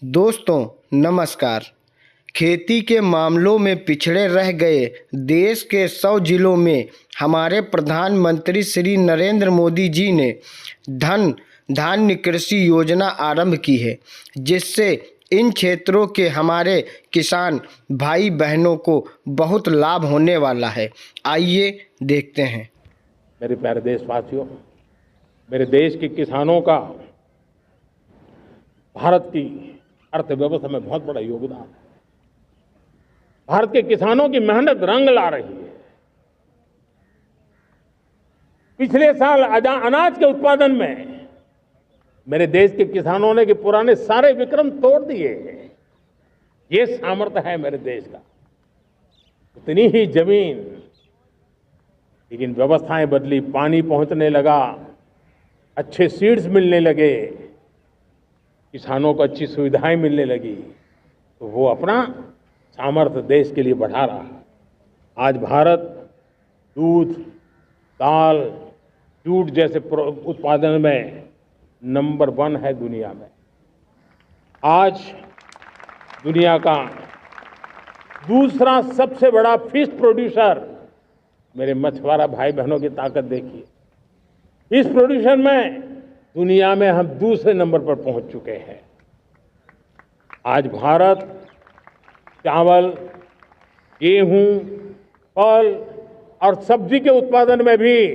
दोस्तों नमस्कार। खेती के मामलों में पिछड़े रह गए देश के 100 जिलों में हमारे प्रधानमंत्री श्री नरेंद्र मोदी जी ने धन धान्य कृषि योजना आरंभ की है, जिससे इन क्षेत्रों के हमारे किसान भाई बहनों को बहुत लाभ होने वाला है। आइए देखते हैं। मेरे प्यारे देशवासियों, मेरे देश के किसानों का भारत की अर्थव्यवस्था में बहुत बड़ा योगदान है। भारत के किसानों की मेहनत रंग ला रही है। पिछले साल अनाज के उत्पादन में मेरे देश के किसानों ने पुराने सारे विक्रम तोड़ दिए हैं। ये सामर्थ्य है मेरे देश का। उतनी ही जमीन, लेकिन व्यवस्थाएं बदली, पानी पहुंचने लगा, अच्छे सीड्स मिलने लगे, किसानों को अच्छी सुविधाएं मिलने लगी, तो वो अपना सामर्थ्य देश के लिए बढ़ा रहा है। आज भारत दूध, दाल, जूट जैसे उत्पादन में नंबर 1 है दुनिया में। आज दुनिया का दूसरा सबसे बड़ा फिश प्रोड्यूसर, मेरे मछुआरा भाई बहनों की ताकत देखिए। फिश प्रोड्यूसर में दुनिया में हम दूसरे नंबर पर पहुंच चुके हैं। आज भारत चावल, गेहूं, फल और सब्जी के उत्पादन में भी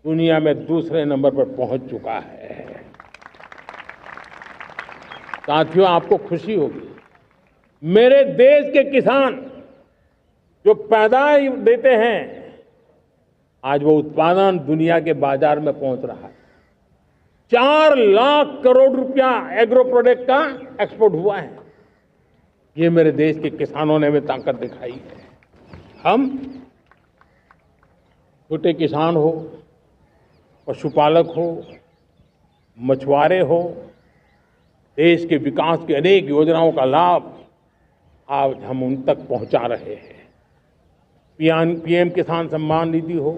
दुनिया में दूसरे नंबर पर पहुंच चुका है। साथियों, आपको खुशी होगी, मेरे देश के किसान जो पैदावार देते हैं, आज वो उत्पादन दुनिया के बाजार में पहुंच रहा है। 4 लाख करोड़ रुपया एग्रो प्रोडक्ट का एक्सपोर्ट हुआ है। ये मेरे देश के किसानों ने भी ताकत दिखाई है। हम छोटे किसान हो, पशुपालक हो, मछुआरे हो, देश के विकास की अनेक योजनाओं का लाभ आज हम उन तक पहुंचा रहे हैं। पीएम किसान सम्मान निधि हो,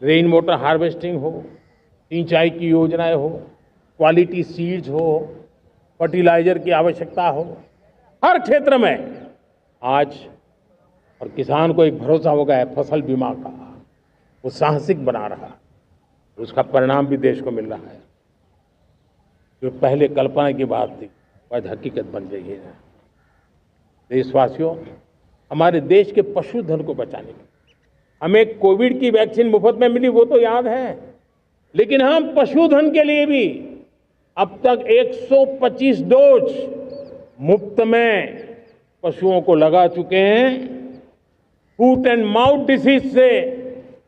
रेन वाटर हार्वेस्टिंग हो, सिंचाई की योजनाएं हो, क्वालिटी सीड्स हो, फर्टिलाइजर की आवश्यकता हो, हर क्षेत्र में आज और किसान को एक भरोसा हो गया है फसल बीमा का। वो साहसिक बना रहा, उसका परिणाम भी देश को मिल रहा है। जो पहले कल्पना की बात थी, आज हकीकत बन गई है। देशवासियों, हमारे देश के पशुधन को बचाने के हमें कोविड की वैक्सीन मुफ्त में मिली, वो तो याद है, लेकिन हम पशुधन के लिए भी अब तक 125 डोज मुफ्त में पशुओं को लगा चुके हैं। फूट एंड माउथ डिसीज से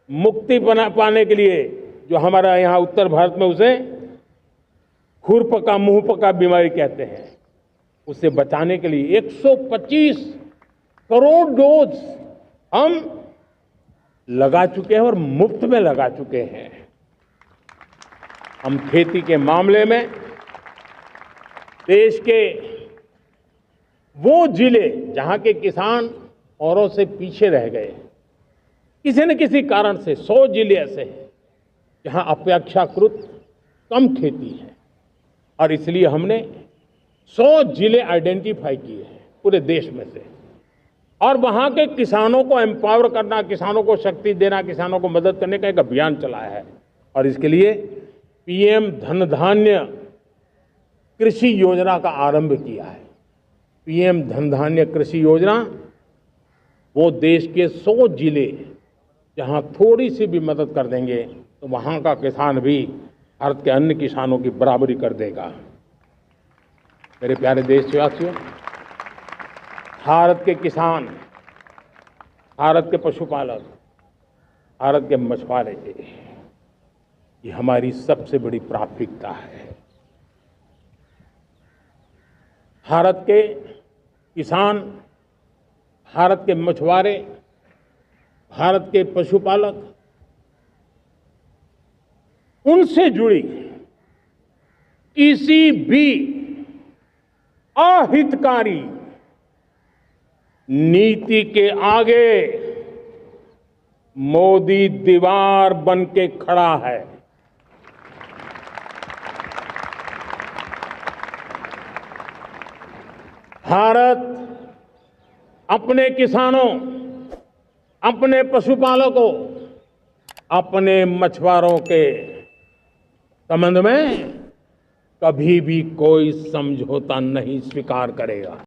मुक्ति पाने के लिए, जो हमारा यहाँ उत्तर भारत में उसे खुरपका मुंहपका बीमारी कहते हैं, उससे बचाने के लिए 125 करोड़ डोज हम लगा चुके हैं और मुफ्त में लगा चुके हैं। हम खेती के मामले में देश के वो जिले जहां के किसान औरों से पीछे रह गए, किसी न किसी कारण से 100 जिले ऐसे हैं जहां अपेक्षाकृत कम खेती है, और इसलिए हमने 100 जिले आइडेंटिफाई किए हैं पूरे देश में से, और वहां के किसानों को एम्पावर करना, किसानों को शक्ति देना, किसानों को मदद करने का एक अभियान चलाया है। और इसके लिए पीएम धन धान्य कृषि योजना का आरंभ किया है। पीएम धन धान्य कृषि योजना वो देश के 100 जिले जहां थोड़ी सी भी मदद कर देंगे तो वहां का किसान भी भारत के अन्य किसानों की बराबरी कर देगा। मेरे प्यारे देशवासियों, भारत के किसान, भारत के पशुपालक, भारत के मछुआरे, ये हमारी सबसे बड़ी प्राथमिकता है। भारत के किसान, भारत के मछुआरे, भारत के पशुपालक, उनसे जुड़ी किसी भी अहितकारी नीति के आगे मोदी दीवार बन के खड़ा है। भारत अपने किसानों, अपने पशुपालकों, अपने मछुआरों के संबंध में कभी भी कोई समझौता नहीं स्वीकार करेगा।